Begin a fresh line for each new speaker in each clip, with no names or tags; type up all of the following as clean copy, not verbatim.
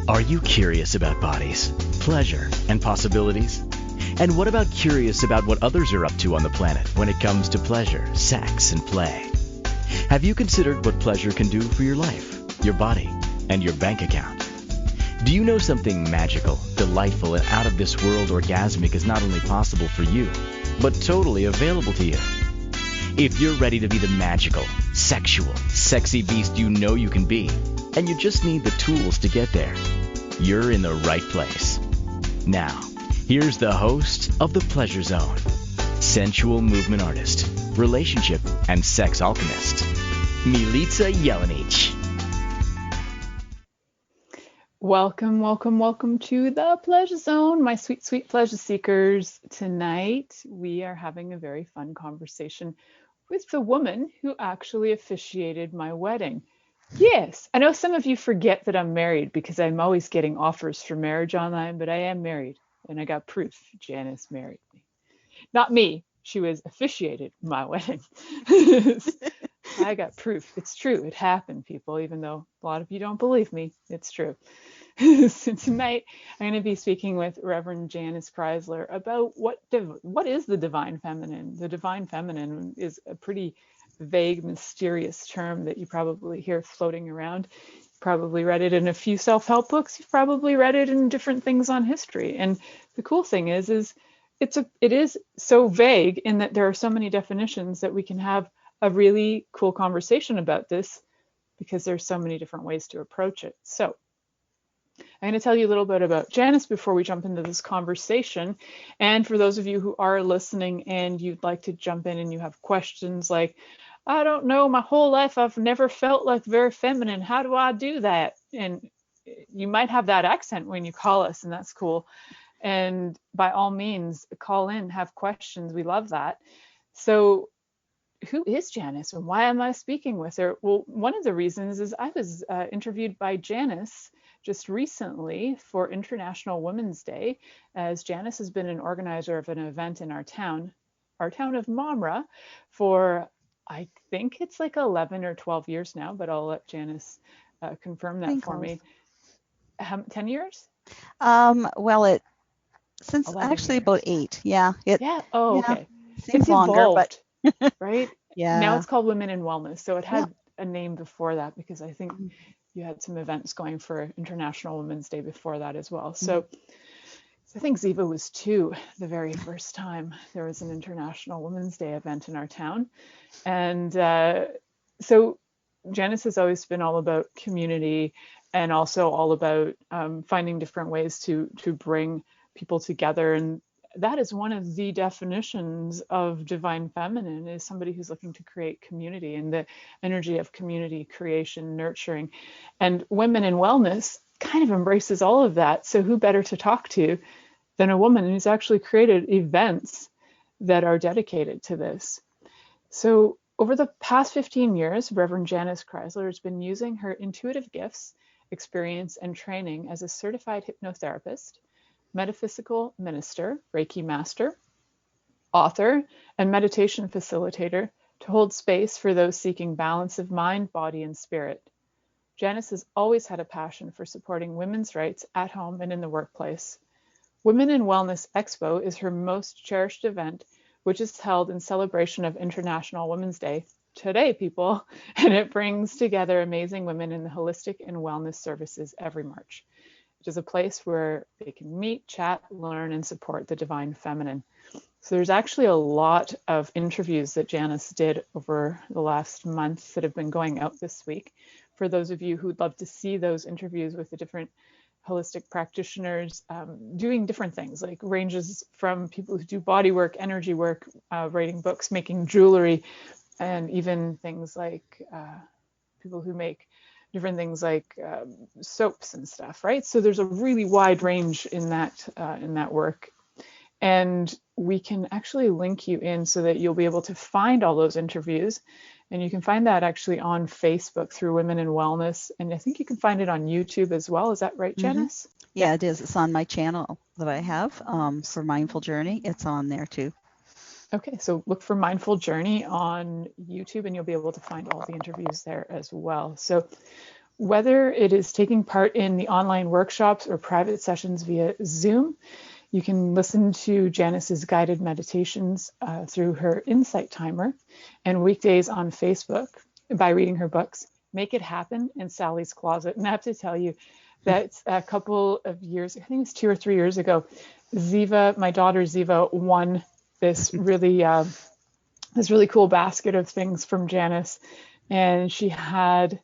Are you curious about bodies, pleasure, and possibilities? And what about curious about what others are up to on the planet when it comes to pleasure, sex, and play? Have you considered what pleasure can do for your life, your body, and your bank account? Do you know something magical, delightful, and out of this world orgasmic is not only possible for you, but totally available to you? If you're ready to be the magical, sexual, sexy beast you know you can be, and you just need the tools to get there, you're in the right place. Now, here's the host of The Pleasure Zone, sensual movement artist, relationship and sex alchemist, Milica Jelenic.
Welcome, welcome, welcome to The Pleasure Zone, my sweet, sweet pleasure seekers. Tonight, we are having a very fun conversation with the woman who actually officiated my wedding. Yes, I know some of you forget that I'm married because I'm always getting offers for marriage online, but I am married and I got proof. Janice married me. Not me. She was officiated my wedding. I got proof. It's true. It happened, people, even though a lot of you don't believe me. It's true. So tonight, I'm going to be speaking with Reverend Janice Chrysler about what is the divine feminine. The divine feminine is a pretty vague, mysterious term that you probably hear floating around. You've probably read it in a few self-help books. You've probably read it in different things on history. And the cool thing is it is so vague in that there are so many definitions that we can have a really cool conversation about this because there's so many different ways to approach it. So I'm going to tell you a little bit about Janice before we jump into this conversation. And for those of you who are listening and you'd like to jump in and you have questions like, I don't know, my whole life I've never felt like very feminine. How do I do that? And you might have that accent when you call us, and that's cool. And by all means, call in, have questions. We love that. So who is Janice and why am I speaking with her? Well, one of the reasons is I was interviewed by Janice just recently for International Women's Day, as Janice has been an organizer of an event in our town of Mamre, for I think it's like 11 or 12 years now, but I'll let Janice confirm that for me. 10 years?
Since actually years. About 8. Yeah.
Oh, okay.
Seems longer,
evolved, but right?
Yeah.
Now it's called Women in Wellness. So it had a name before that because I think you had some events going for International Women's Day before that as well. So I think Ziva was 2 the very first time there was an International Women's Day event in our town. And so Janice has always been all about community and also all about finding different ways to bring people together. And that is one of the definitions of divine feminine, is somebody who's looking to create community and the energy of community creation, nurturing. And Women in Wellness kind of embraces all of that. So who better to talk to than a woman who's actually created events that are dedicated to this? So over the past 15 years, Reverend Janice Chrysler has been using her intuitive gifts, experience, and training as a certified hypnotherapist, Metaphysical Minister, Reiki Master, author, and meditation facilitator to hold space for those seeking balance of mind, body, and spirit. Janice has always had a passion for supporting women's rights at home and in the workplace. Women in Wellness Expo is her most cherished event, which is held in celebration of International Women's Day today, people, and it brings together amazing women in the holistic and wellness services every March. It is a place where they can meet, chat, learn, and support the divine feminine. So there's actually a lot of interviews that Janice did over the last month that have been going out this week. For those of you who'd love to see those interviews with the different holistic practitioners doing different things, like ranges from people who do body work, energy work, writing books, making jewelry, and even things like people who make different things like soaps and stuff, right? So there's a really wide range in that work. And we can actually link you in so that you'll be able to find all those interviews. And you can find that actually on Facebook through Women in Wellness. And I think you can find it on YouTube as well. Is that right, Janice?
Yeah, it is. It's on my channel that I have for Mindful Journey. It's on there too.
Okay, so look for Mindful Journey on YouTube and you'll be able to find all the interviews there as well. So Whether it is taking part in the online workshops or private sessions via Zoom, you can listen to Janice's guided meditations through her Insight Timer and weekdays on Facebook by reading her books, Make It Happen and Sally's Closet. And I have to tell you that a couple of years, I think it's 2 or 3 years ago, Ziva, my daughter Ziva, won this really cool basket of things from Janice. And she had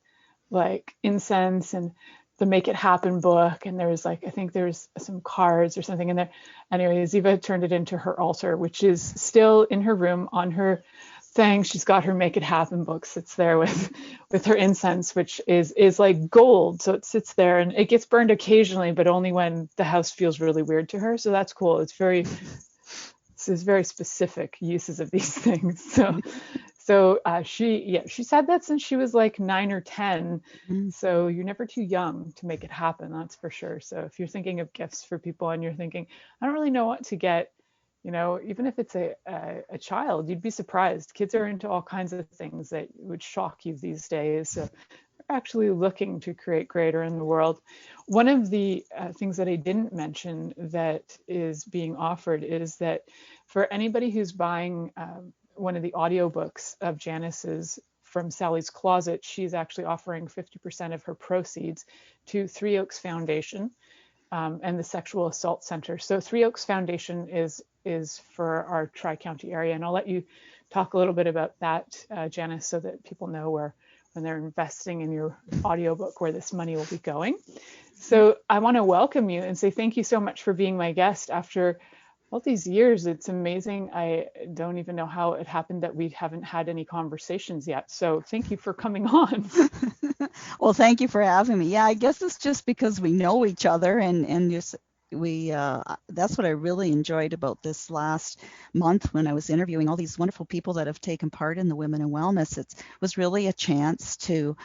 like incense and the Make It Happen book, and there was like, I think there's some cards or something in there. Anyway, Ziva turned it into her altar, which is still in her room on her thing. She's got her Make It Happen book, sits there with her incense, which is like gold. So it sits there and it gets burned occasionally, but only when the house feels really weird to her. So that's cool. There's very specific uses of these things. So she said that since she was like 9 or 10. So you're never too young to make it happen. That's for sure. So if you're thinking of gifts for people and you're thinking, I don't really know what to get, even if it's a child, you'd be surprised. Kids are into all kinds of things that would shock you these days. So we're actually looking to create greater in the world. One of the things that I didn't mention that is being offered is that for anybody who's buying one of the audiobooks of Janice's from Sally's Closet, she's actually offering 50% of her proceeds to Three Oaks Foundation and the Sexual Assault Center. So Three Oaks Foundation is for our Tri-County area. And I'll let you talk a little bit about that, Janice, so that people know where, when they're investing in your audiobook, where this money will be going. So I want to welcome you and say thank you so much for being my guest after all these years. It's amazing. I don't even know how it happened that we haven't had any conversations yet. So thank you for coming on.
Well, thank you for having me. Yeah, I guess it's just because we know each other and just that's what I really enjoyed about this last month when I was interviewing all these wonderful people that have taken part in the Women in Wellness. It was really a chance to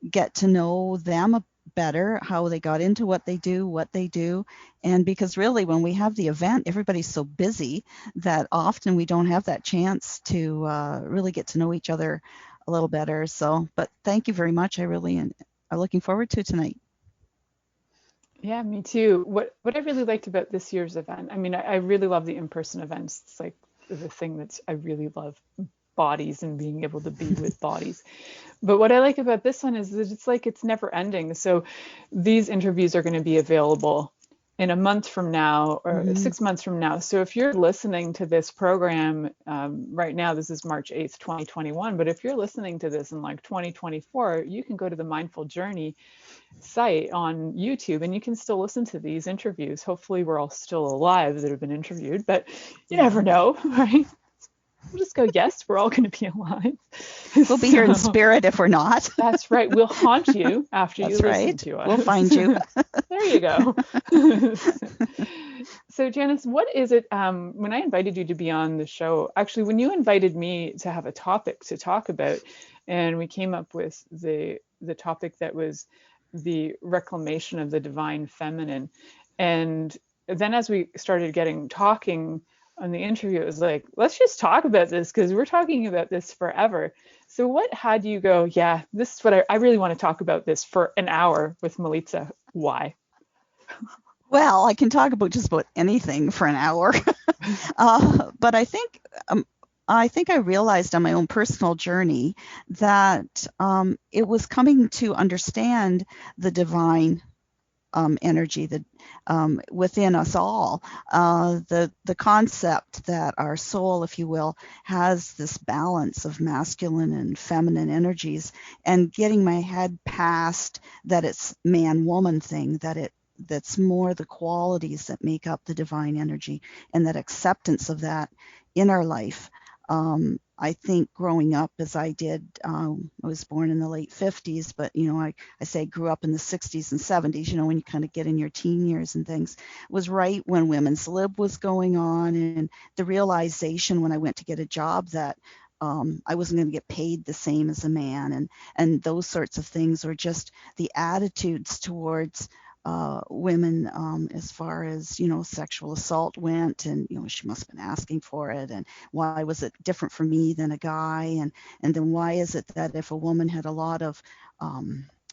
get to know them better, how they got into what they do. And because really when we have the event, everybody's so busy that often we don't have that chance to really get to know each other a little better. So, but thank you very much. I really am looking forward to tonight.
Yeah, me too. What I really liked about this year's event, I mean, I really love the in-person events. It's like the thing that I really love, bodies and being able to be with bodies. But what I like about this one is that it's like it's never ending. So these interviews are going to be available in a month from now or 6 months from now. So if you're listening to this program right now, this is March 8th, 2021. But if you're listening to this in like 2024, you can go to the Mindful Journey site on YouTube and you can still listen to these interviews. Hopefully we're all still alive that have been interviewed, but you never know, right? We'll just go, yes, we're all going to be alive.
We'll be here in spirit if we're not.
That's right. We'll haunt you after you listen to us.
We'll find you.
There you go. So Janice, what is it, when I invited you to be on the show, actually, when you invited me to have a topic to talk about, and we came up with the topic that was the reclamation of the divine feminine. And then as we started talking on the interview, it was like, let's just talk about this because we're talking about this forever. So what had you go, yeah, this is what I really want to talk about this for an hour with Milica. Why?
Well, I can talk about just about anything for an hour. But I think I realized on my own personal journey that it was coming to understand the divine energy that within us all, the concept that our soul, if you will, has this balance of masculine and feminine energies, and getting my head past that it's man-woman thing, that's more the qualities that make up the divine energy, and that acceptance of that in our life. I think growing up as I did, I was born in the late 50s, but, I say I grew up in the 60s and 70s, when you kind of get in your teen years and things, was right when women's lib was going on, and the realization when I went to get a job that I wasn't going to get paid the same as a man, and those sorts of things, or just the attitudes towards women as far as sexual assault went, and she must have been asking for it, and why was it different for me than a guy, and then why is it that if a woman had a lot of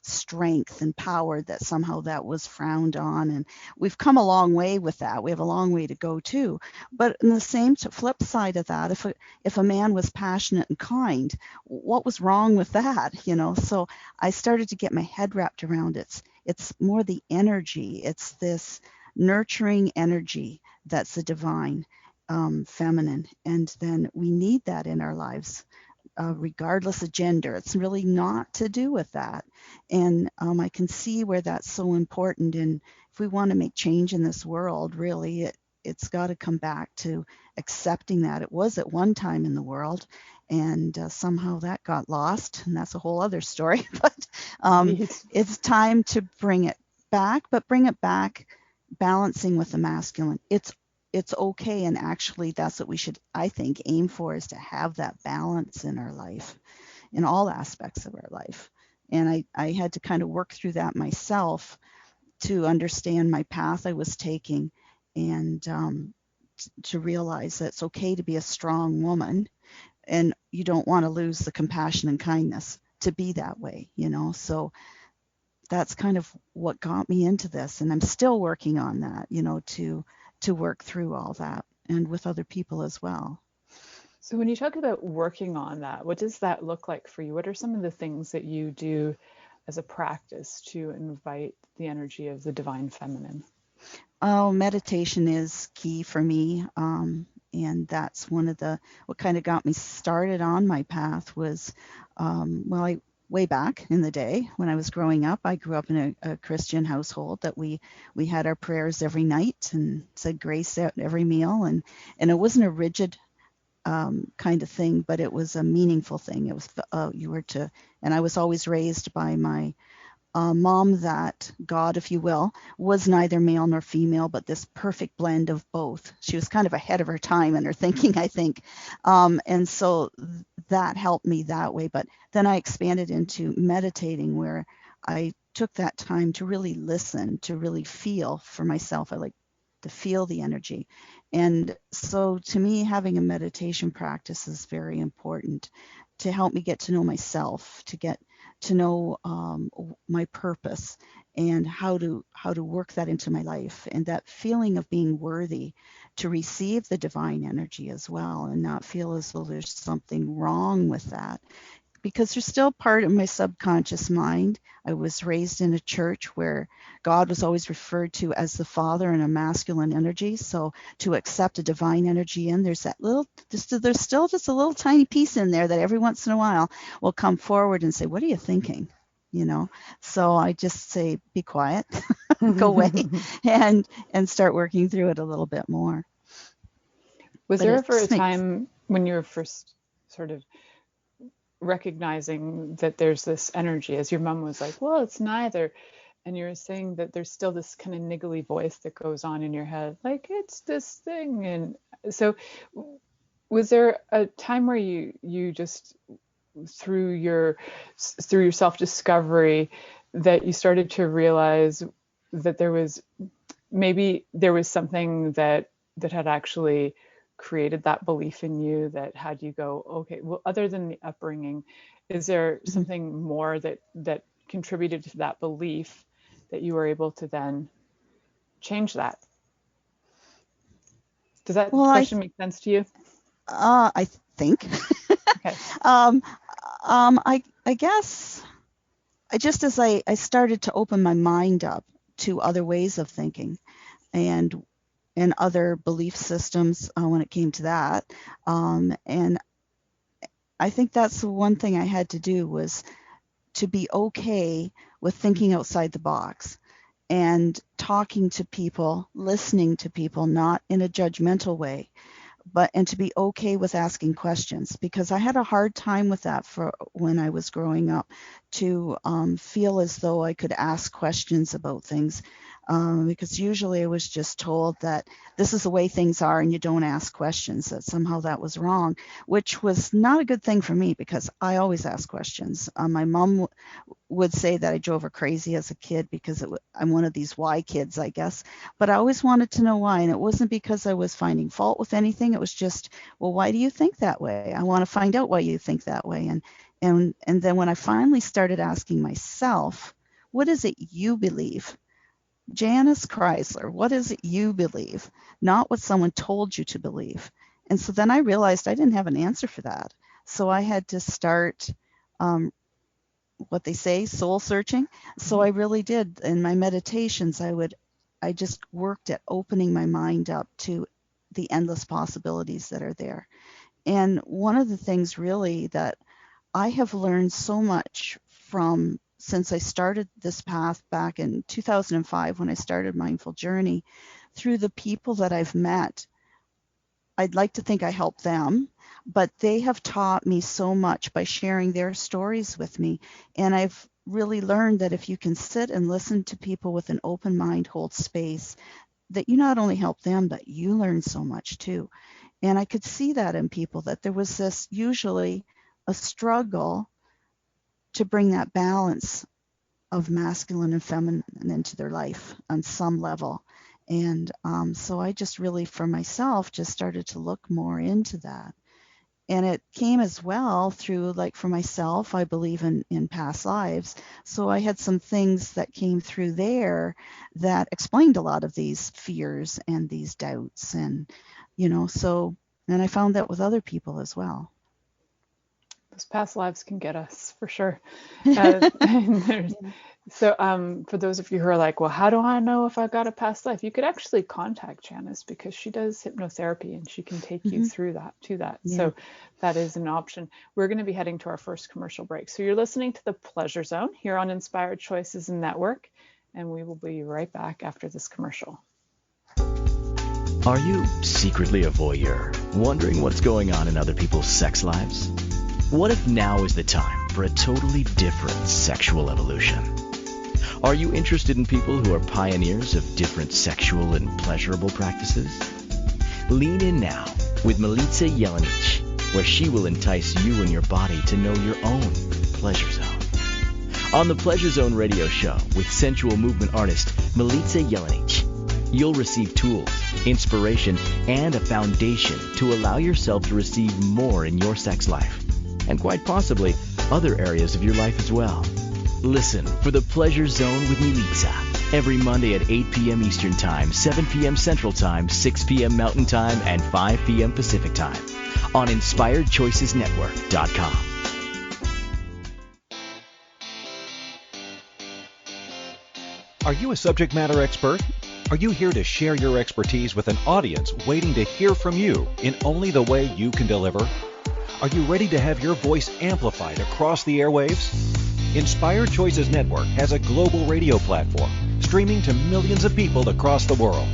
strength and power, that somehow that was frowned on. And we've come a long way with that. We have a long way to go too. But in the same flip side of that, if a man was passionate and kind, what was wrong with that? So I started to get my head wrapped around it. It's more the energy. It's this nurturing energy that's the divine feminine. And then we need that in our lives. Regardless of gender. It's really not to do with that. And I can see where that's so important. And if we want to make change in this world, really, it's got to come back to accepting that it was at one time in the world, and somehow that got lost, and that's a whole other story. But it's time to bring it back, but bring it back balancing with the masculine. It's okay, and actually that's what we should, I think, aim for, is to have that balance in our life, in all aspects of our life. And I had to kind of work through that myself to understand my path I was taking, and to realize that it's okay to be a strong woman, and you don't want to lose the compassion and kindness to be that way, So that's kind of what got me into this, and I'm still working on that, to work through all that, and with other people as well.
So when you talk about working on that, what does that look like for you? What are some of the things that you do as a practice to invite the energy of the divine feminine?
Oh, meditation is key for me. And that's what kind of got me started on my path was, way back in the day when I was growing up, I grew up in a Christian household that we had our prayers every night and said grace at every meal. And it wasn't a rigid kind of thing, but it was a meaningful thing. It was, and I was always raised by my mom that God, if you will, was neither male nor female, but this perfect blend of both. She was kind of ahead of her time in her thinking, I think. And so that helped me that way. But then I expanded into meditating, where I took that time to really listen, to really feel for myself. I like to feel the energy. And so to me, having a meditation practice is very important to help me get to know myself, to get to know my purpose, and how to work that into my life, and that feeling of being worthy to receive the divine energy as well, and not feel as though there's something wrong with that, because there's still part of my subconscious mind. I was raised in a church where God was always referred to as the Father in a masculine energy. So to accept a divine energy in, there's still just a little tiny piece in there that every once in a while will come forward and say, "What are you thinking?" So I just say, be quiet, go away, and start working through it a little bit more.
Was there ever a time when you were first sort of recognizing that there's this energy, as your mom was like, well, it's neither, and you were saying that there's still this kind of niggly voice that goes on in your head, like, it's this thing? And so was there a time where you just, through your self-discovery, that you started to realize that there was something that had actually created that belief in you, that had you go, okay, well, other than the upbringing, is there something more that contributed to that belief that you were able to then change that? Does that question make sense to you?
I think.
Okay.
I guess just as I started to open my mind up to other ways of thinking, and other belief systems when it came to that. And I think that's the one thing I had to do, was to be okay with thinking outside the box and talking to people, listening to people, not in a judgmental way, and to be okay with asking questions, because I had a hard time with that for when I was growing up, to feel as though I could ask questions about things, because usually I was just told that this is the way things are and you don't ask questions, that somehow that was wrong, which was not a good thing for me, because I always ask questions. My mom would say that I drove her crazy as a kid, because I'm one of these why kids, I guess, but I always wanted to know why, and it wasn't because I was finding fault with anything. It was just, well, why do you think that way? I want to find out why you think that way. And then when I finally started asking myself, what is it you believe? Janice Chrysler, what is it you believe? Not what someone told you to believe. And so then I realized I didn't have an answer for that. So I had to start what they say, soul searching. So I really did. In my meditations, I just worked at opening my mind up to the endless possibilities that are there. And one of the things really that I have learned so much from since I started this path back in 2005 when I started Mindful Journey, through the people that I've met. I'd like to think I helped them, but they have taught me so much by sharing their stories with me. And I've really learned that if you can sit and listen to people with an open mind, hold space, that you not only help them, but you learn so much too. And I could see that in people, that there was this usually a struggle to bring that balance of masculine and feminine into their life on some level. And so I just really, for myself, just started to look more into that. And it came as well through, like for myself, I believe in past lives. So I had some things that came through there that explained a lot of these fears and these doubts. And, so, and I found that with other people as well.
Those past lives can get us for sure. So for those of you who are like, well, how do I know if I got a past life? You could actually contact Janice because she does hypnotherapy and she can take you through that to that. Yeah. So that is an option. We're going to be heading to our first commercial break. So you're listening to the Pleasure Zone here on Inspired Choices Network, and we will be right back after this commercial.
Are you secretly a voyeur, wondering what's going on in other people's sex lives? What if now is the time for a totally different sexual evolution? Are you interested in people who are pioneers of different sexual and pleasurable practices? Lean in now with Milica Jelenic, where she will entice you and your body to know your own pleasure zone. On the Pleasure Zone radio show with sensual movement artist Milica Jelenic, you'll receive tools, inspiration, and a foundation to allow yourself to receive more in your sex life, and quite possibly other areas of your life as well. Listen for the Pleasure Zone with Milica every Monday at 8 p.m. Eastern Time, 7 p.m. Central Time, 6 p.m. Mountain Time, and 5 p.m. Pacific Time on InspiredChoicesNetwork.com.
Are you a subject matter expert? Are you here to share your expertise with an audience waiting to hear from you in only the way you can deliver? Are you ready to have your voice amplified across the airwaves? Inspired Choices Network has a global radio platform streaming to millions of people across the world.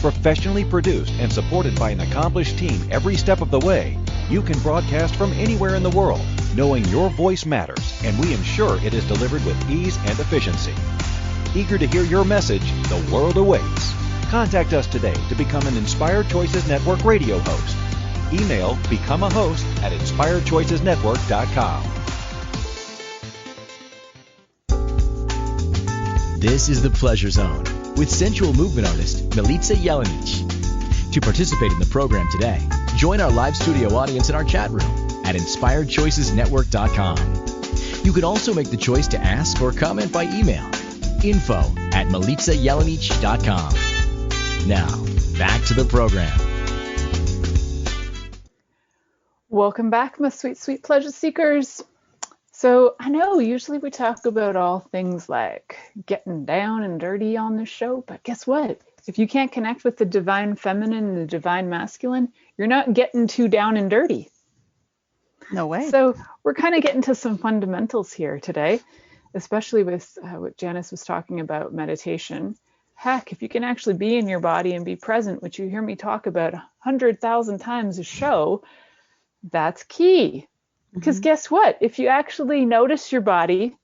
Professionally produced and supported by an accomplished team every step of the way, you can broadcast from anywhere in the world, knowing your voice matters, and we ensure it is delivered with ease and efficiency. Eager to hear your message, the world awaits. Contact us today to become an Inspired Choices Network radio host. Email become a host at InspiredChoicesNetwork.com.
This is the Pleasure Zone with sensual movement artist Milica Jelenic. To participate in the program today, join our live studio audience in our chat room at InspiredChoicesNetwork.com. You can also make the choice to ask or comment by email, info@MilicaJelenic.com. Now, back to the program.
Welcome back, my sweet, sweet pleasure seekers. So I know usually we talk about all things like getting down and dirty on the show, but guess what? If you can't connect with the divine feminine and the divine masculine, you're not getting too down and dirty.
No way.
So we're kind of getting to some fundamentals here today, especially with what Janice was talking about, meditation. Heck, if you can actually be in your body and be present, which you hear me talk about 100,000 times a show, that's key. Because guess what? If you actually notice your body,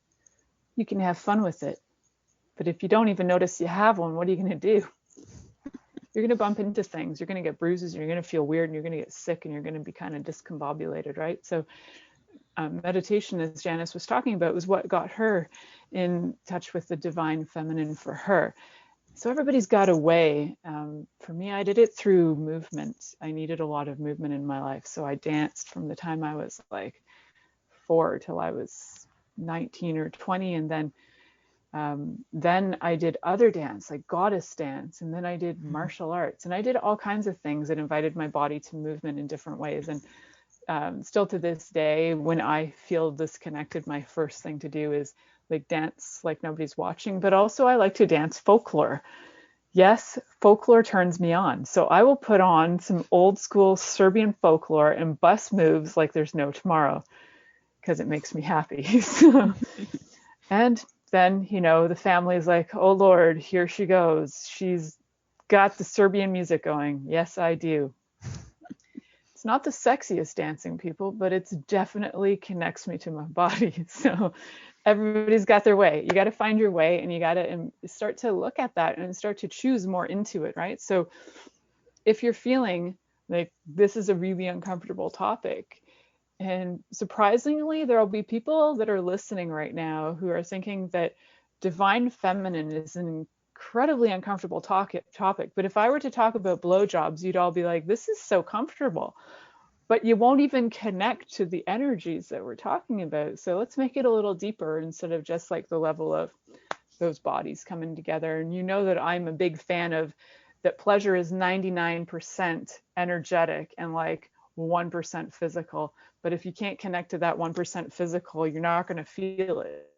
you can have fun with it. But if you don't even notice you have one, what are you going to do? You're going to bump into things. You're going to get bruises, and you're going to feel weird, and you're going to get sick, and you're going to be kind of discombobulated, right? So meditation, as Janice was talking about, was what got her in touch with the divine feminine for her. So everybody's got a way. For me, I did it through movement. I needed a lot of movement in my life. So I danced from the time I was like 4 till I was 19 or 20. And then I did other dance, like goddess dance. And then I did martial arts, and I did all kinds of things that invited my body to movement in different ways. And still to this day, when I feel disconnected, my first thing to do is like dance like nobody's watching. But also I like to dance folklore. Yes, folklore turns me on. So I will put on some old school Serbian folklore and bust moves like there's no tomorrow, because it makes me happy. And then, the family's like, oh Lord, here she goes. She's got the Serbian music going. Yes, I do. It's not the sexiest dancing, people, but it's definitely connects me to my body. So everybody's got their way. You got to find your way, and you got to start to look at that and start to choose more into it, right? So if you're feeling like this is a really uncomfortable topic, and surprisingly, there will be people that are listening right now who are thinking that divine feminine is an incredibly uncomfortable topic. But if I were to talk about blowjobs, you'd all be like, this is so comfortable. But you won't even connect to the energies that we're talking about. So let's make it a little deeper instead of just like the level of those bodies coming together. And you know that I'm a big fan of that pleasure is 99% energetic and like 1% physical. But if you can't connect to that 1% physical, you're not going to feel it.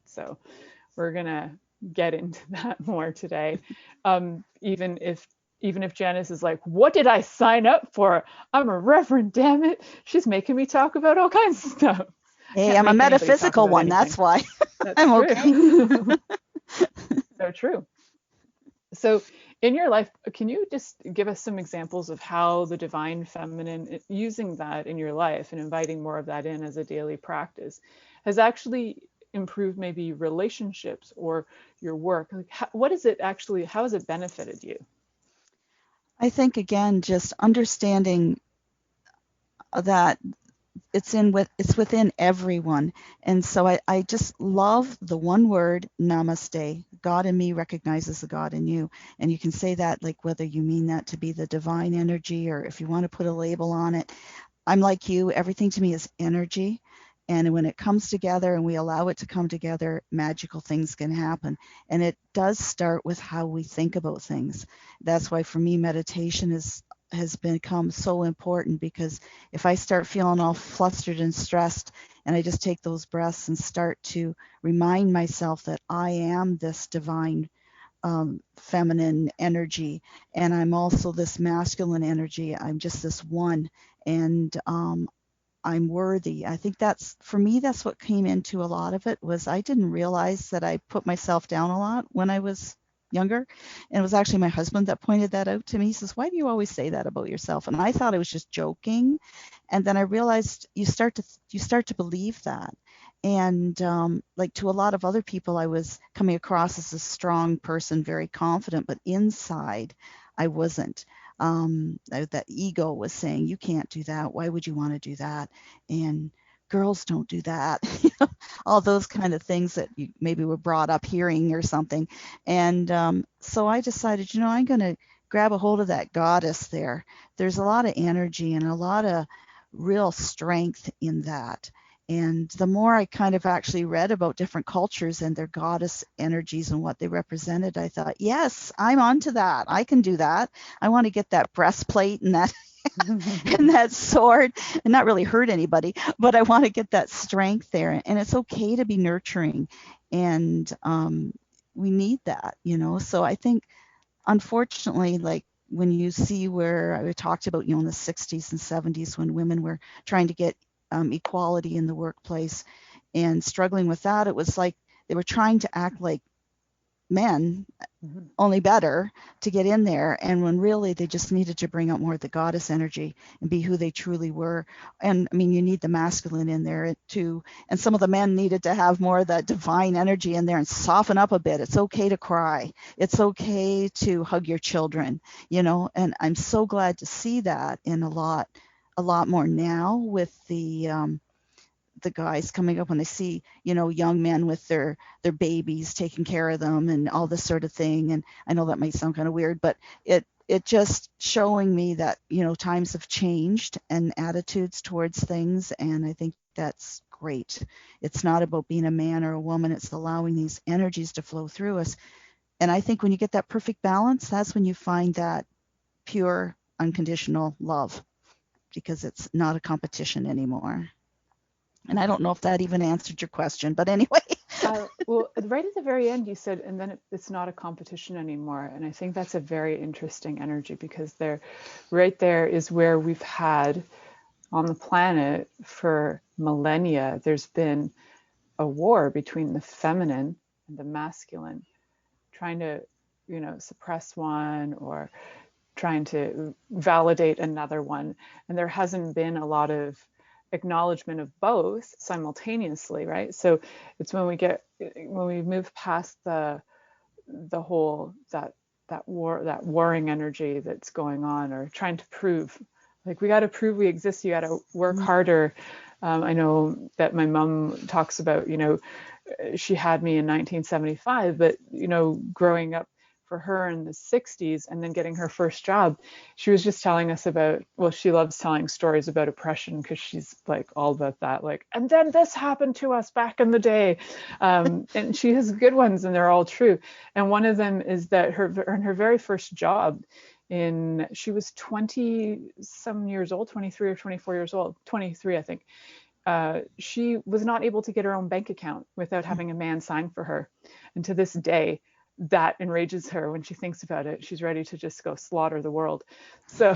So we're going to get into that more today. Even if Janice is like, what did I sign up for? I'm a reverend, damn it. She's making me talk about all kinds of stuff.
Hey, I'm a metaphysical one. Anything. That's why.
That's
I'm
true. Okay. So true. So in your life, can you just give us some examples of how the divine feminine, using that in your life and inviting more of that in as a daily practice, has actually improved maybe relationships or your work? Like, what is it actually, how has it benefited you?
I think, again, just understanding that it's within everyone. And so I just love the one word, namaste. God in me recognizes the God in you. And you can say that, like, whether you mean that to be the divine energy or if you want to put a label on it. I'm like you. Everything to me is energy. And when it comes together and we allow it to come together, magical things can happen. And it does start with how we think about things. That's why for me, meditation has become so important, because if I start feeling all flustered and stressed and I just take those breaths and start to remind myself that I am this divine feminine energy, and I'm also this masculine energy, I'm just this one, and I'm worthy. I think that's, for me, that's what came into a lot of it, was I didn't realize that I put myself down a lot when I was younger. And it was actually my husband that pointed that out to me. He says, why do you always say that about yourself? And I thought I was just joking. And then I realized you start to believe that. And like to a lot of other people, I was coming across as a strong person, very confident, but inside I wasn't. That ego was saying, you can't do that. Why would you want to do that? And girls don't do that. All those kind of things that you maybe were brought up hearing or something. And so I decided, I'm going to grab a hold of that goddess there. There's a lot of energy and a lot of real strength in that. And the more I kind of actually read about different cultures and their goddess energies and what they represented, I thought, yes, I'm onto that. I can do that. I want to get that breastplate and that and that sword, and not really hurt anybody, but I want to get that strength there. And it's okay to be nurturing, and we need that, So I think, unfortunately, like when you see where I talked about, in the 60s and 70s when women were trying to get equality in the workplace and struggling with that, it was like they were trying to act like men, only better, to get in there, and when really they just needed to bring out more of the goddess energy and be who they truly were. And I mean, you need the masculine in there too, and some of the men needed to have more of that divine energy in there and soften up a bit. It's okay to cry, it's okay to hug your children, and I'm so glad to see that in a lot more now with the guys coming up when they see, young men with their babies taking care of them and all this sort of thing. And I know that might sound kind of weird, but it just showing me that, times have changed and attitudes towards things. And I think that's great. It's not about being a man or a woman. It's allowing these energies to flow through us. And I think when you get that perfect balance, that's when you find that pure, unconditional love, because it's not a competition anymore. And I don't know if that even answered your question, but anyway.
Well, right at the very end, you said, and then it's not a competition anymore. And I think that's a very interesting energy, because right there is where we've had on the planet for millennia, there's been a war between the feminine and the masculine, trying to, suppress one or trying to validate another one. And there hasn't been a lot of acknowledgement of both simultaneously, right? So it's when we move past the whole that warring energy that's going on, or trying to prove, like, we got to prove we exist, you got to work harder. I know that my mom talks about, she had me in 1975, but growing up for her in the 60s and then getting her first job, she was just telling us about, well, she loves telling stories about oppression, because she's like all about that, like, and then this happened to us back in the day. And she has good ones, and they're all true. And one of them is that her very first job, she was 20 some years old, 23 or 24 years old, 23, I think. She was not able to get her own bank account without having a man sign for her. And to this day, that enrages her. When she thinks about it, she's ready to just go slaughter the world. So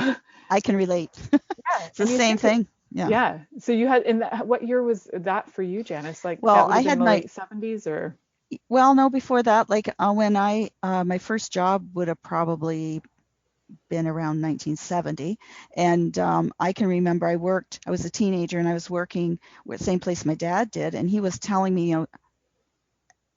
I can relate.
Yeah,
It's the same thing. Yeah.
Yeah. So you had, what year was that for you, Janice? Like,
well,
that would have
I
been
had
the
my
late 70s, or?
Well, no, before that, like when my first job would have probably been around 1970. And I can remember I was a teenager, and I was working with the same place my dad did. And he was telling me,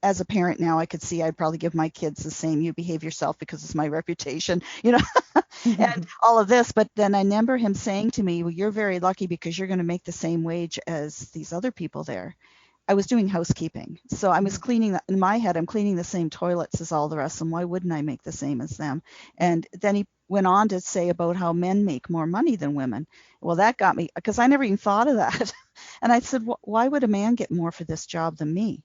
as a parent now, I could see I'd probably give my kids the same, you behave yourself because it's my reputation, and all of this. But then I remember him saying to me, well, you're very lucky because you're going to make the same wage as these other people there. I was doing housekeeping. So I was cleaning, in my head, I'm cleaning the same toilets as all the rest of them. Why wouldn't I make the same as them? And then he went on to say about how men make more money than women. Well, that got me, because I never even thought of that. And I said, why would a man get more for this job than me?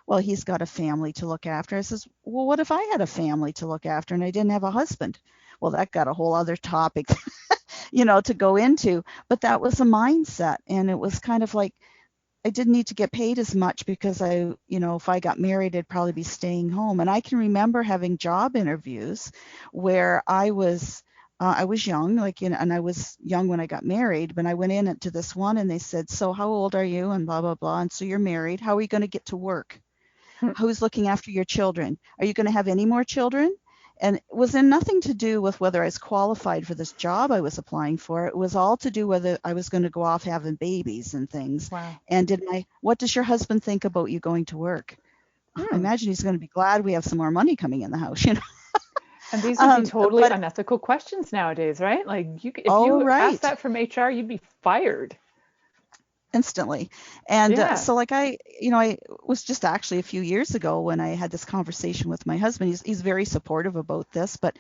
Well, he's got a family to look after. I says, well, what if I had a family to look after and I didn't have a husband? Well, that got a whole other topic, to go into. But that was a mindset. And it was kind of like, I didn't need to get paid as much because if I got married, I'd probably be staying home. And I can remember having job interviews where I was young, and I was young when I got married, but I went in to this one and they said, so how old are you? And blah, blah, blah. And so you're married. How are you going to get to work? Who's looking after your children? Are you going to have any more children? And it was nothing to do with whether I was qualified for this job I was applying for. It was all to do whether I was going to go off having babies and things.
Wow.
And what does your husband think about you going to work? I imagine he's going to be glad we have some more money coming in the house,
And these would be totally unethical questions nowadays, right? Like, if you asked that from HR, you'd be fired.
Instantly. And so I was just actually a few years ago when I had this conversation with my husband. He's very supportive about this, but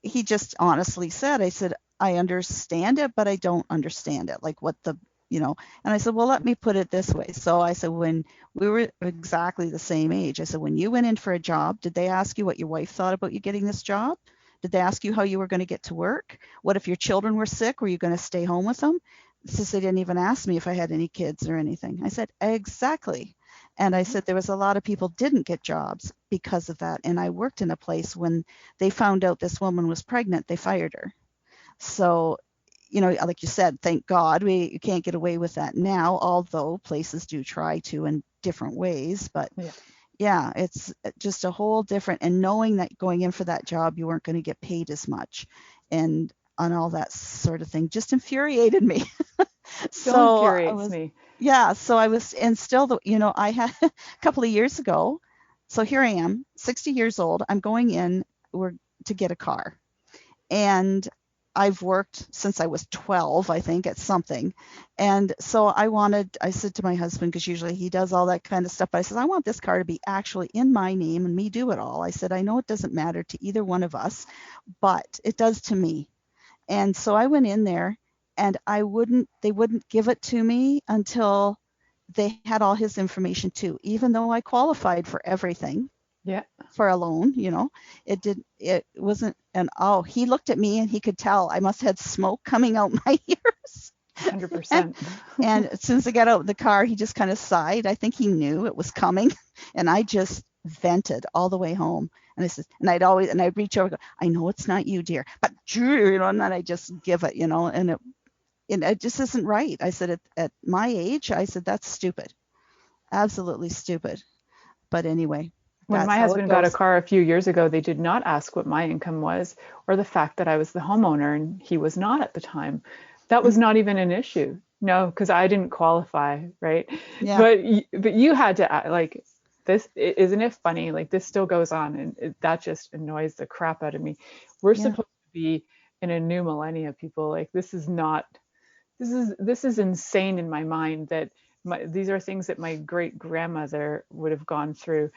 he just honestly said, I understand it, but I don't understand it. Like and I said, well, let me put it this way. So I said, when we were exactly the same age, I said, when you went in for a job, did they ask you what your wife thought about you getting this job? Did they ask you how you were going to get to work? What if your children were sick? Were you going to stay home with them? Since they didn't even ask me if I had any kids or anything. I said, exactly. And I said, there was a lot of people didn't get jobs because of that. And I worked in a place when they found out this woman was pregnant, they fired her. So, like you said, thank God you can't get away with that now, although places do try to in different ways. But yeah, it's just a whole different, and knowing that going in for that job, you weren't going to get paid as much. And on all that sort of thing just infuriated me.
Still infuriates me.
Yeah. So I was, and still, I had a couple of years ago. So here I am, 60 years old. I'm going in to get a car. And I've worked since I was 12, I think, at something. And so I said to my husband, because usually he does all that kind of stuff, but I said, I want this car to be actually in my name and me do it all. I said, I know it doesn't matter to either one of us, but it does to me. And so I went in there, and they wouldn't give it to me until they had all his information too, even though I qualified for everything.
Yeah.
For a loan, it wasn't, and he looked at me and he could tell I must have had smoke coming out my ears.
100%.
And as soon as I got out of the car, he just kind of sighed. I think he knew it was coming, and I just vented all the way home. And I said, and I'd reach over, and go, I know it's not you, dear, but and then I just give it, and it just isn't right. I said, at my age, I said, that's stupid, absolutely stupid. But anyway.
When my husband got a car a few years ago, they did not ask what my income was or the fact that I was the homeowner and he was not at the time. That was not even an issue. No, because I didn't qualify, right? Yeah. But you had to, like, this, isn't it funny? Like, this still goes on, and that just annoys the crap out of me. We're supposed to be in a new millennia, people. Like, this is insane in my mind that these are things that my great grandmother would have gone through.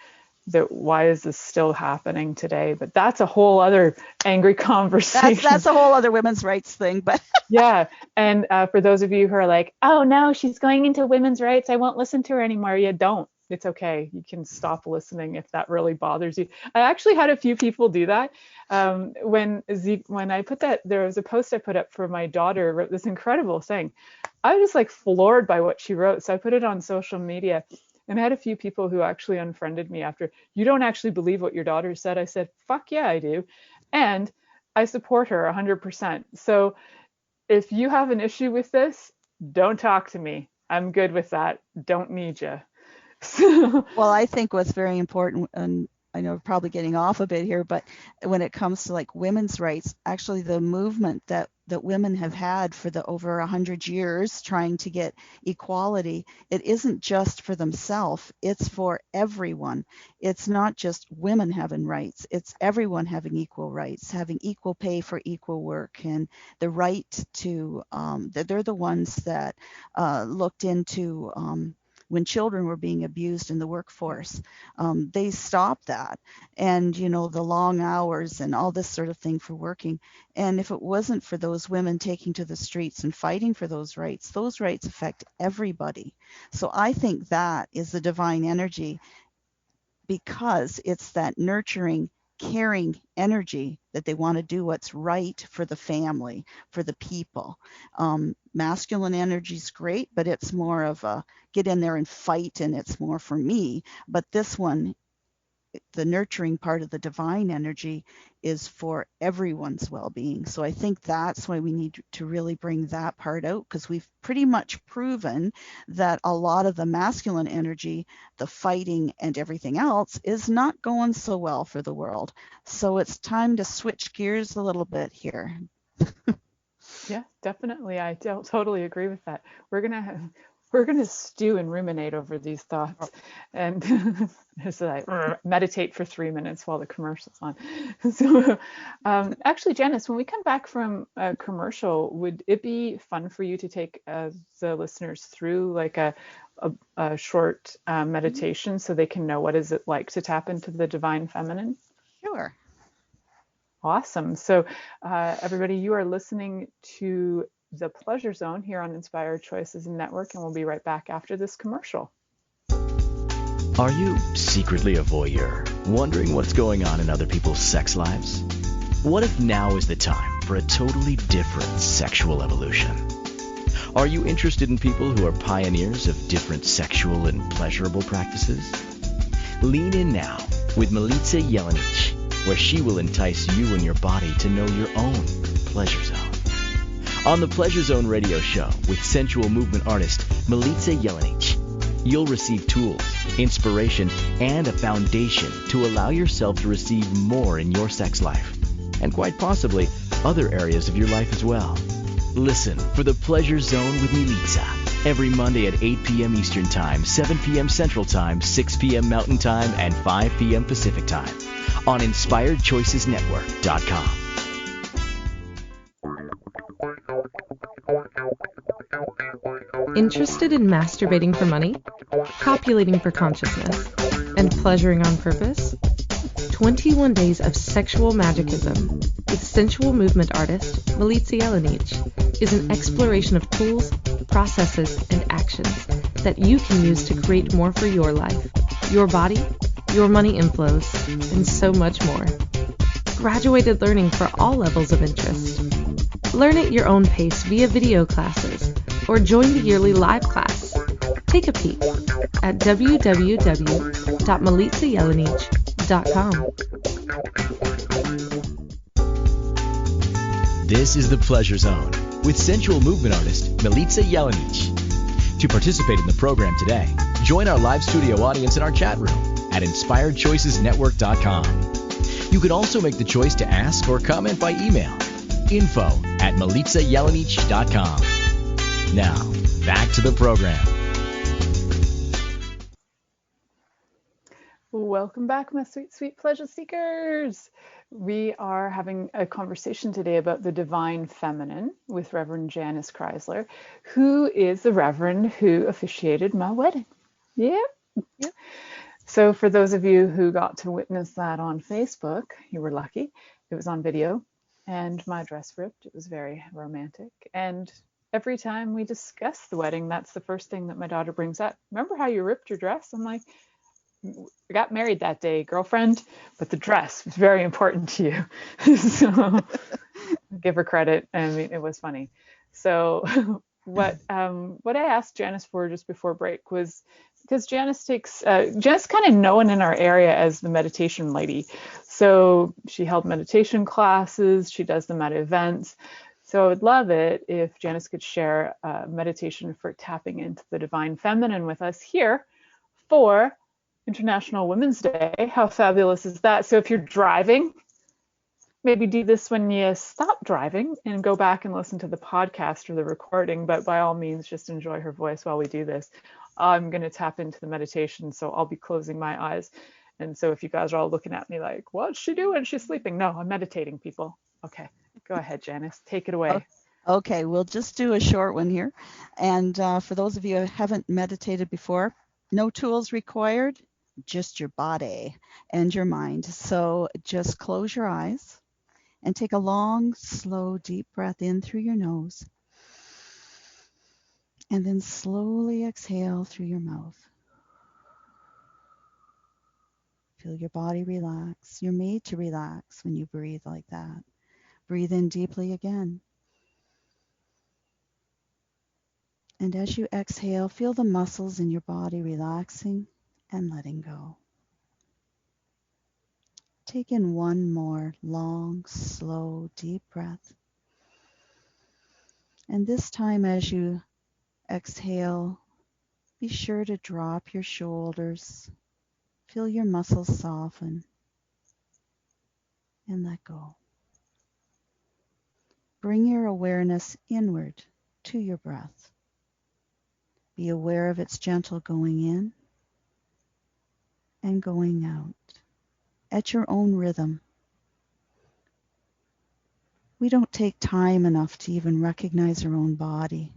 That why is this still happening today? But that's a whole other angry conversation.
That's a whole other women's rights thing. But
yeah, and for those of you who are like, oh no, she's going into women's rights, I won't listen to her anymore. You don't. It's okay. You can stop listening if that really bothers you. I actually had a few people do that. When I put that, there was a post I put up for my daughter, wrote this incredible thing. I was just like floored by what she wrote, so I put it on social media. And I had a few people who actually unfriended me after, you don't actually believe what your daughter said. I said, fuck yeah, I do. And I support her 100%. So if you have an issue with this, don't talk to me. I'm good with that. Don't need you.
Well, I think what's very important, and I know we're probably getting off a bit here, but when it comes to like women's rights, actually the movement that women have had for the over 100 years trying to get equality, it isn't just for themselves, it's for everyone. It's not just women having rights, it's everyone having equal rights, having equal pay for equal work, and the right to, they're the ones that looked into when children were being abused in the workforce. They stopped that, and the long hours and all this sort of thing for working. And if it wasn't for those women taking to the streets and fighting for those rights affect everybody. So I think that is the divine energy, because it's that nurturing, caring energy that they want to do what's right for the family, for the people. Masculine energy is great, but it's more of a get in there and fight, and it's more for me. But this one, the nurturing part of the divine energy, is for everyone's well-being. So I think that's why we need to really bring that part out, because we've pretty much proven that a lot of the masculine energy, the fighting and everything else, is not going so well for the world. So it's time to switch gears a little bit here.
Yeah, definitely. I totally agree with that. We're gonna stew and ruminate over these thoughts, and so I meditate for 3 minutes while the commercial's on. So, actually, Janice, when we come back from a commercial, would it be fun for you to take the listeners through like a short meditation so they can know what is it like to tap into the divine feminine?
Sure.
Awesome. So everybody, you are listening to The Pleasure Zone here on Inspired Choices Network, and we'll be right back after this commercial.
Are you secretly a voyeur, wondering what's going on in other people's sex lives? What if now is the time for a totally different sexual evolution? Are you interested in people who are pioneers of different sexual and pleasurable practices? Lean in now with Milica Jelenic, where she will entice you and your body to know your own pleasure zone. On the Pleasure Zone radio show with sensual movement artist Milica Jelenic, you'll receive tools, inspiration, and a foundation to allow yourself to receive more in your sex life, and quite possibly other areas of your life as well. Listen for the Pleasure Zone with Milica every Monday at 8 p.m. Eastern Time, 7 p.m. Central Time, 6 p.m. Mountain Time, and 5 p.m. Pacific Time on InspiredChoicesNetwork.com.
Interested in masturbating for money, copulating for consciousness, and pleasuring on purpose? 21 Days of Sexual Magicism with sensual movement artist Milica Jelenic is an exploration of tools, processes, and actions that you can use to create more for your life, your body, your money inflows, and so much more. Graduated learning for all levels of interest. Learn at your own pace via video classes or join the yearly live class. Take a peek at www.milicajelenic.com.
This is the Pleasure Zone with sensual movement artist Milica Jelenic. To participate in the program today, join our live studio audience in our chat room at inspiredchoicesnetwork.com. You can also make the choice to ask or comment by email. info@milicajelenic.com. Now, back to the program.
Welcome back, my sweet, sweet pleasure seekers. We are having a conversation today about the divine feminine with Reverend Janice Chrysler, who is the Reverend who officiated my wedding. Yeah. So for those of you who got to witness that on Facebook, you were lucky. It was on video and my dress ripped. It was very romantic. And every time we discuss the wedding, that's the first thing that my daughter brings up. Remember how you ripped your dress? I'm like, I got married that day, girlfriend, but the dress was very important to you. So give her credit. I mean, it was funny. So what I asked Janice for just before break was, because Janice Janice kind of known in our area as the meditation lady. So she held meditation classes, she does them at events. So I would love it if Janice could share a meditation for tapping into the divine feminine with us here for International Women's Day. How fabulous is that? So if you're driving, maybe do this when you stop driving and go back and listen to the podcast or the recording, but by all means, just enjoy her voice while we do this. I'm going to tap into the meditation, so I'll be closing my eyes. And so if you guys are all looking at me like, what's she doing? She's sleeping. No, I'm meditating, people. Okay, go ahead, Janice. Take it away.
Okay, we'll just do a short one here. And for those of you who haven't meditated before, no tools required, just your body and your mind. So just close your eyes and take a long, slow, deep breath in through your nose. And then slowly exhale through your mouth. Feel your body relax. You're made to relax when you breathe like that. Breathe in deeply again. And as you exhale, feel the muscles in your body relaxing and letting go. Take in one more long, slow, deep breath. And this time as you exhale, be sure to drop your shoulders. Feel your muscles soften and let go. Bring your awareness inward to your breath. Be aware of its gentle going in and going out at your own rhythm. We don't take time enough to even recognize our own body,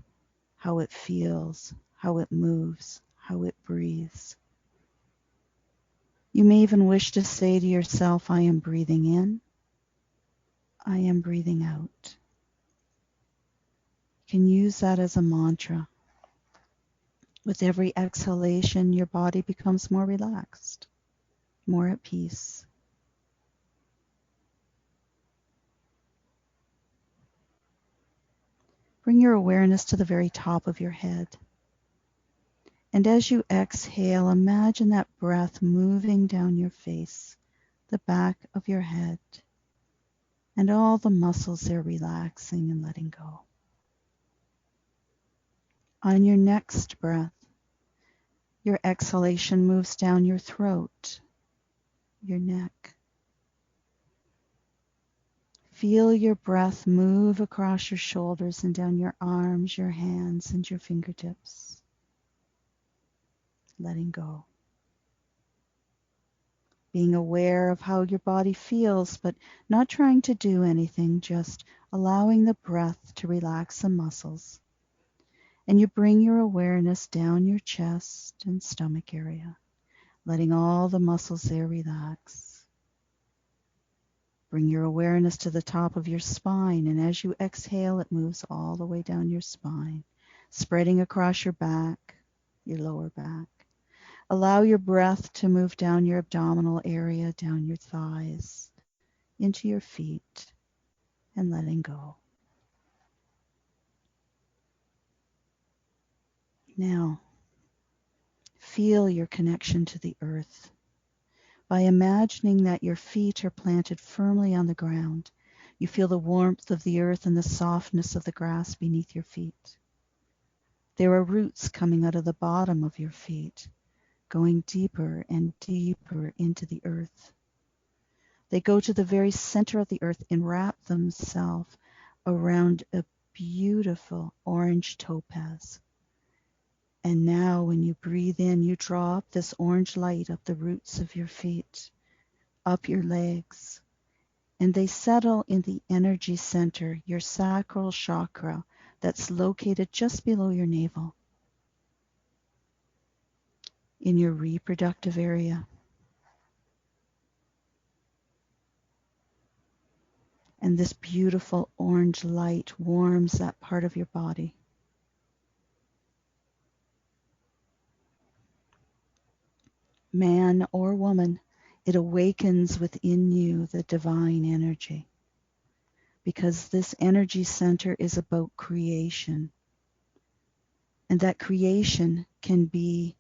how it feels, how it moves, how it breathes. You may even wish to say to yourself, I am breathing in, I am breathing out. You can use that as a mantra. With every exhalation, your body becomes more relaxed, more at peace. Bring your awareness to the very top of your head. And as you exhale, imagine that breath moving down your face, the back of your head, and all the muscles there relaxing and letting go. On your next breath, your exhalation moves down your throat, your neck. Feel your breath move across your shoulders and down your arms, your hands, and your fingertips. Letting go. Being aware of how your body feels, but not trying to do anything, just allowing the breath to relax the muscles. And you bring your awareness down your chest and stomach area, letting all the muscles there relax. Bring your awareness to the top of your spine, and as you exhale, it moves all the way down your spine, spreading across your back, your lower back. Allow your breath to move down your abdominal area, down your thighs, into your feet, and letting go. Now, feel your connection to the earth by imagining that your feet are planted firmly on the ground. You feel the warmth of the earth and the softness of the grass beneath your feet. There are roots coming out of the bottom of your feet, going deeper and deeper into the earth. They go to the very center of the earth and wrap themselves around a beautiful orange topaz. And now when you breathe in, you draw up this orange light up the roots of your feet, up your legs, and they settle in the energy center, your sacral chakra, that's located just below your navel, in your reproductive area. And this beautiful orange light warms that part of your body. Man or woman, it awakens within you the divine energy. Because this energy center is about creation. And that creation can be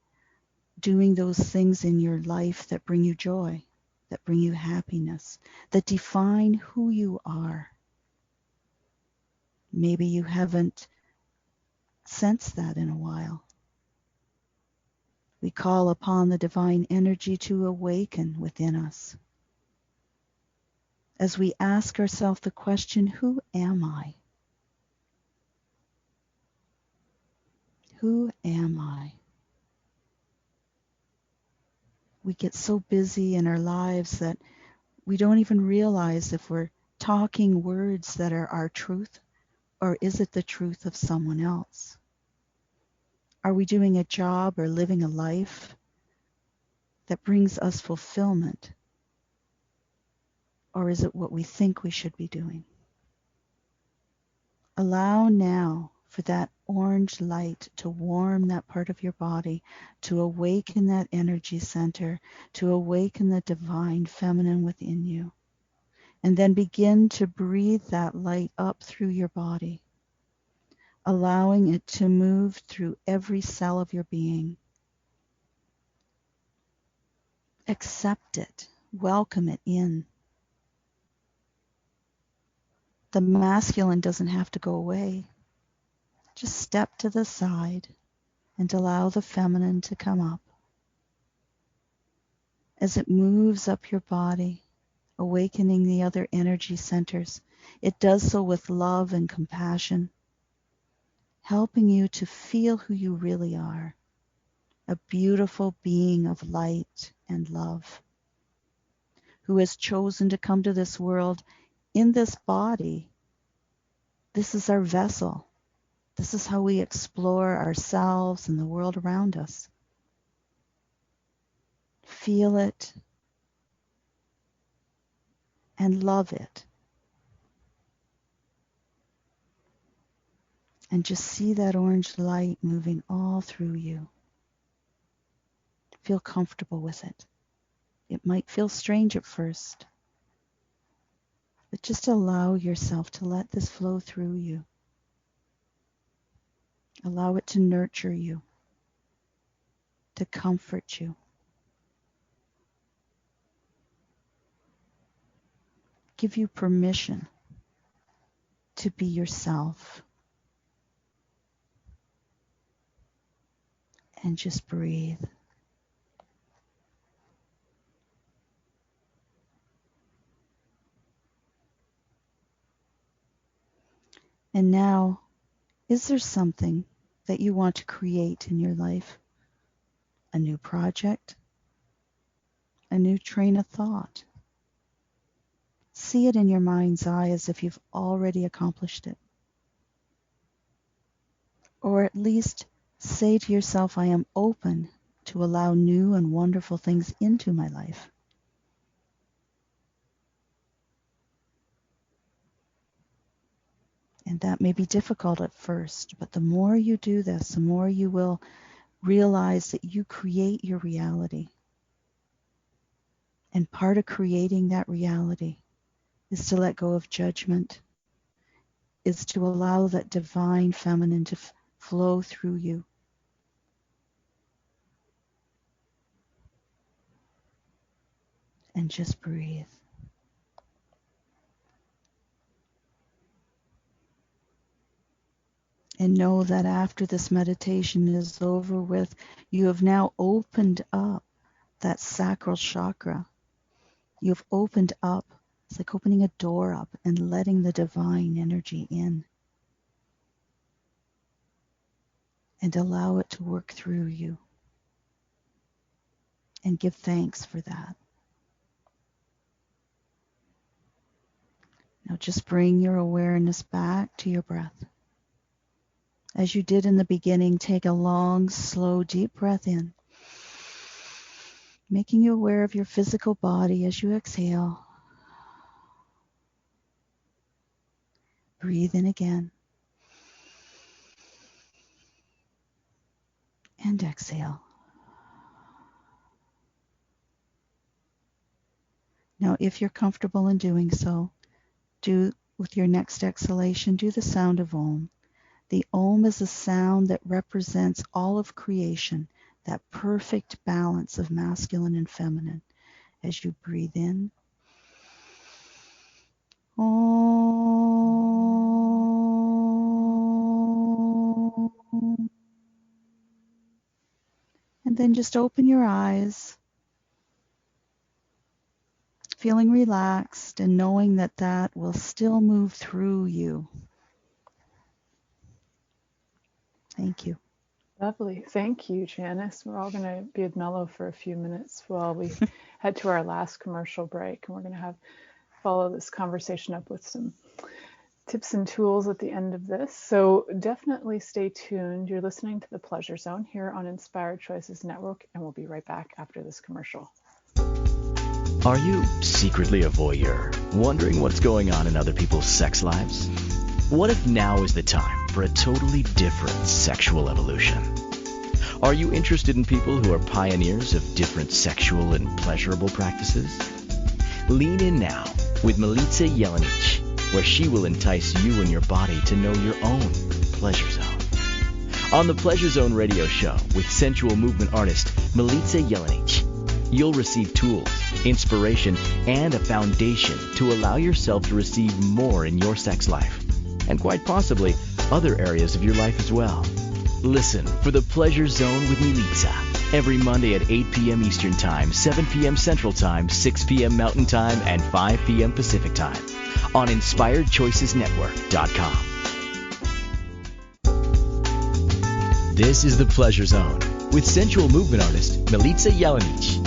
doing those things in your life that bring you joy, that bring you happiness, that define who you are. Maybe you haven't sensed that in a while. We call upon the divine energy to awaken within us. As we ask ourselves the question, who am I? Who am I? We get so busy in our lives that we don't even realize if we're talking words that are our truth, or is it the truth of someone else? Are we doing a job or living a life that brings us fulfillment? Or is it what we think we should be doing? Allow now for that orange light to warm that part of your body, to awaken that energy center, to awaken the divine feminine within you. And then begin to breathe that light up through your body, allowing it to move through every cell of your being. Accept it. Welcome it in. The masculine doesn't have to go away. Just step to the side and allow the feminine to come up. As it moves up your body, awakening the other energy centers, it does so with love and compassion, helping you to feel who you really are, a beautiful being of light and love, who has chosen to come to this world in this body. This is our vessel. This is how we explore ourselves and the world around us. Feel it and love it. And just see that orange light moving all through you. Feel comfortable with it. It might feel strange at first, but just allow yourself to let this flow through you. Allow it to nurture you, to comfort you. Give you permission to be yourself. And just breathe. And now, is there something that you want to create in your life? A new project? A new train of thought? See it in your mind's eye as if you've already accomplished it. Or at least say to yourself, I am open to allow new and wonderful things into my life. And that may be difficult at first, but the more you do this, the more you will realize that you create your reality. And part of creating that reality is to let go of judgment, is to allow that divine feminine to flow through you. And just breathe. And know that after this meditation is over with, you have now opened up that sacral chakra. You've opened up. It's like opening a door up and letting the divine energy in. And allow it to work through you. And give thanks for that. Now just bring your awareness back to your breath. As you did in the beginning, take a long, slow, deep breath in, making you aware of your physical body as you exhale. Breathe in again. And exhale. Now, if you're comfortable in doing so, with your next exhalation, do the sound of Om. The Om is a sound that represents all of creation, that perfect balance of masculine and feminine. As you breathe in, Om. And then just open your eyes, feeling relaxed and knowing that that will still move through you. Thank you.
Lovely. Thank you, Janice. We're all going to be at Mellow for a few minutes while we head to our last commercial break. And we're going to follow this conversation up with some tips and tools at the end of this. So definitely stay tuned. You're listening to The Pleasure Zone here on Inspired Choices Network, and we'll be right back after this commercial.
Are you secretly a voyeur, wondering what's going on in other people's sex lives? What if now is the time for a totally different sexual evolution? Are you interested in people who are pioneers of different sexual and pleasurable practices? Lean in now with Milica Jelenic, where she will entice you and your body to know your own pleasure zone. On the Pleasure Zone radio show with sensual movement artist Milica Jelenic, you'll receive tools, inspiration, and a foundation to allow yourself to receive more in your sex life, and quite possibly other areas of your life as well. Listen for The Pleasure Zone with Milica every Monday at 8 p.m. Eastern Time, 7 p.m. Central Time, 6 p.m. Mountain Time, and 5 p.m. Pacific Time on InspiredChoicesNetwork.com. This is The Pleasure Zone with sensual movement artist Milica Jelenic.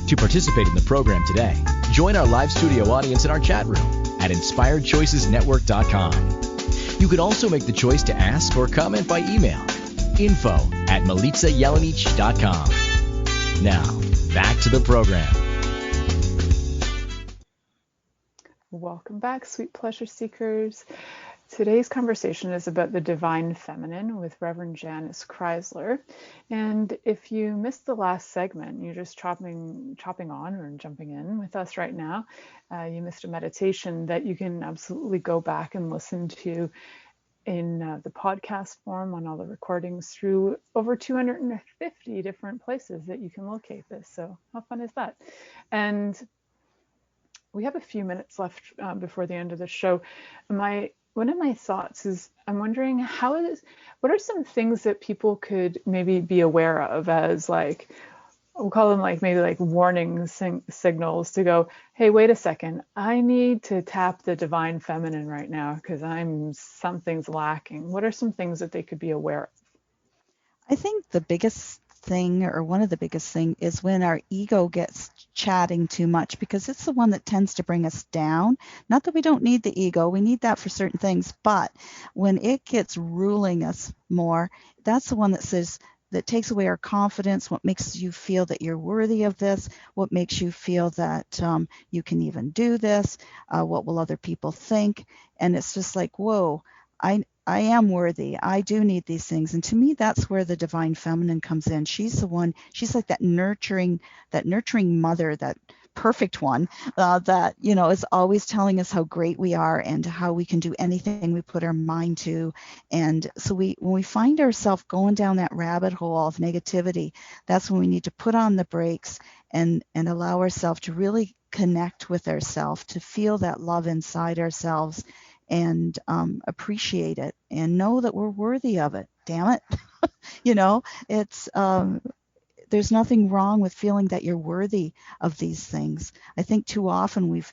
To participate in the program today, join our live studio audience in our chat room at InspiredChoicesNetwork.com. You can also make the choice to ask or comment by email, info@MilicaJelenic.com. Now, back to the program.
Welcome back, sweet pleasure seekers. Today's conversation is about the divine feminine with Reverend Janice Chrysler. And if you missed the last segment, you're just chopping on or jumping in with us right now, you missed a meditation that you can absolutely go back and listen to in the podcast form on all the recordings through over 250 different places that you can locate this. So how fun is that? And we have a few minutes left before the end of the show. One of my thoughts is I'm wondering what are some things that people could maybe be aware of as like, we'll call them like maybe like warning signals to go, hey, wait a second, I need to tap the divine feminine right now because something's lacking. What are some things that they could be aware of?
I think the biggest thing, or one of the biggest thing, is when our ego gets chatting too much, because it's the one that tends to bring us down. Not that we don't need the ego, we need that for certain things, but when it gets ruling us more, that's the one that takes away our confidence, what makes you feel that you're worthy of this, what makes you feel that you can even do this, what will other people think. And it's just like, whoa, I am worthy. I do need these things. And to me, that's where the divine feminine comes in. She's the one, she's like that nurturing mother, that perfect one that, is always telling us how great we are and how we can do anything we put our mind to. And so when we find ourselves going down that rabbit hole of negativity, that's when we need to put on the brakes and allow ourselves to really connect with ourselves, to feel that love inside ourselves and appreciate it and know that we're worthy of it. Damn it. It's there's nothing wrong with feeling that you're worthy of these things. I think too often we've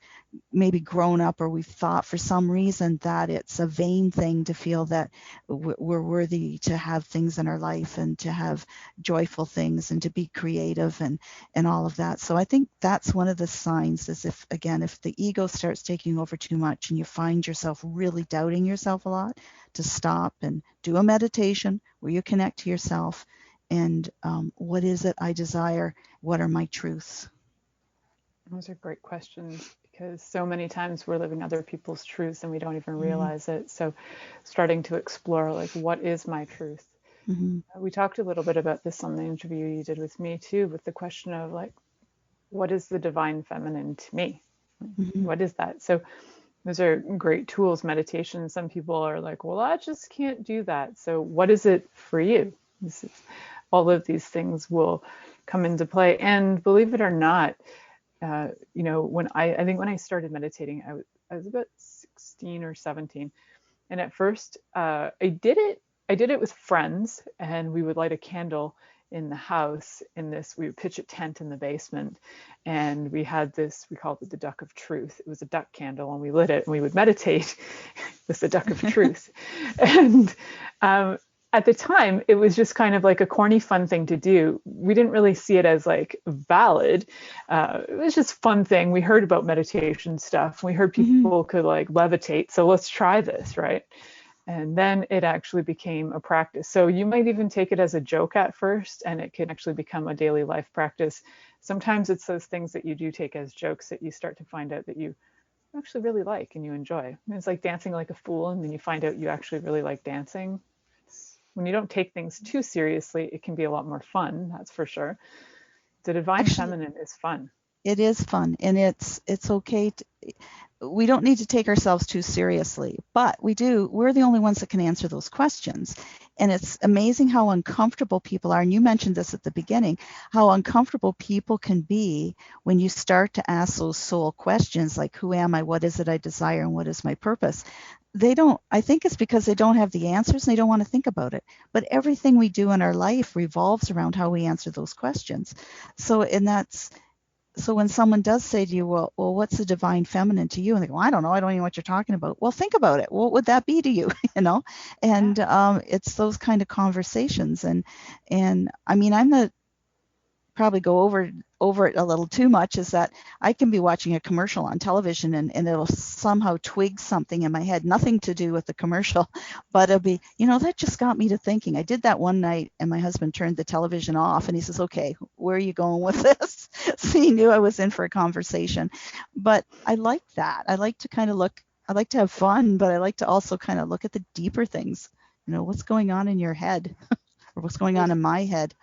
maybe grown up, or we've thought for some reason that it's a vain thing to feel that we're worthy to have things in our life and to have joyful things and to be creative and all of that. So I think that's one of the signs, is if the ego starts taking over too much and you find yourself really doubting yourself a lot, to stop and do a meditation where you connect to yourself. And what is it I desire? What are my truths?
Those are great questions, because so many times we're living other people's truths and we don't even realize it. So starting to explore, like, what is my truth? We talked a little bit about this on the interview you did with me too, with the question of, like, what is the divine feminine to me? What is that? So those are great tools, meditation. Some people are like, well, I just can't do that. So what is it for you? All of these things will come into play. And believe it or not, when I started meditating, I was about 16 or 17. And at first I did it with friends, and we would light a candle in the house we would pitch a tent in the basement, and we had this, we called it the duck of truth. It was a duck candle, and we lit it and we would meditate with the duck of truth. And at the time, it was just kind of like a corny, fun thing to do. We didn't really see it as like valid. It was just a fun thing. We heard about meditation stuff. We heard people could like levitate. So let's try this, right? And then it actually became a practice. So you might even take it as a joke at first, and it can actually become a daily life practice. Sometimes it's those things that you do take as jokes that you start to find out that you actually really like and you enjoy. It's like dancing like a fool, and then you find out you actually really like dancing. When you don't take things too seriously, it can be a lot more fun, that's for sure. The divine feminine is fun.
It is fun, and it's okay. We don't need to take ourselves too seriously, but we're the only ones that can answer those questions. And it's amazing how uncomfortable people are. And you mentioned this at the beginning, how uncomfortable people can be when you start to ask those soul questions, like, who am I? What is it I desire? And what is my purpose? I think it's because they don't have the answers and they don't want to think about it. But everything we do in our life revolves around how we answer those questions. So when someone does say to you, well, what's the divine feminine to you? And they go, I don't know. I don't even know what you're talking about. Well, think about it. What would that be to you? And it's those kind of conversations. And I mean, probably go over it a little too much, is that I can be watching a commercial on television and it'll somehow twig something in my head, nothing to do with the commercial, but it'll be, that just got me to thinking. I did that one night, and my husband turned the television off and he says, okay, where are you going with this? So he knew I was in for a conversation. But I like that. I like to kind of I like to have fun, but I like to also kind of look at the deeper things. What's going on in your head? Or what's going on in my head.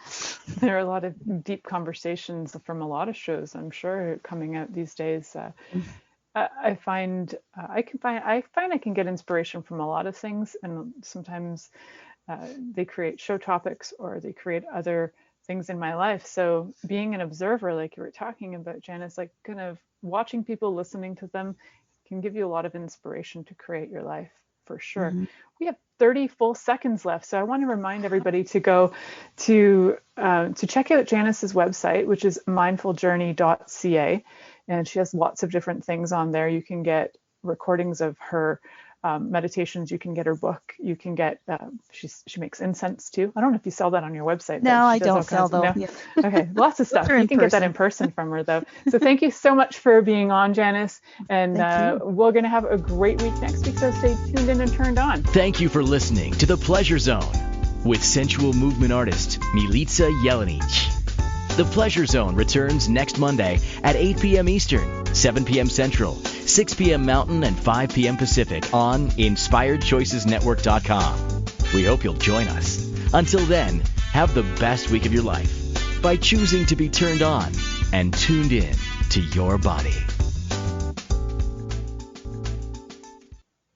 There are a lot of deep conversations from a lot of shows, I'm sure, coming out these days. I find I can get inspiration from a lot of things, and sometimes they create show topics or they create other things in my life. So being an observer, like you were talking about, Janice, like kind of watching people, listening to them, can give you a lot of inspiration to create your life. For sure. We have 30 full seconds left. So I want to remind everybody to go to check out Janice's website, which is mindfuljourney.ca. And she has lots of different things on there. You can get recordings of her meditations. You can get her book. You can get, she makes incense too. I don't know if you sell that on your website.
No, I don't sell those. No?
Yeah. Okay, lots of stuff. You can get that in person from her though. So thank you so much for being on, Janice. And we're going to have a great week next week. So stay tuned in and turned on.
Thank you for listening to The Pleasure Zone with sensual movement artist Milica Jelenic. The Pleasure Zone returns next Monday at 8 p.m. Eastern, 7 p.m. Central, 6 p.m. Mountain, and 5 p.m. Pacific on InspiredChoicesNetwork.com. We hope you'll join us. Until then, have the best week of your life by choosing to be turned on and tuned in to your body.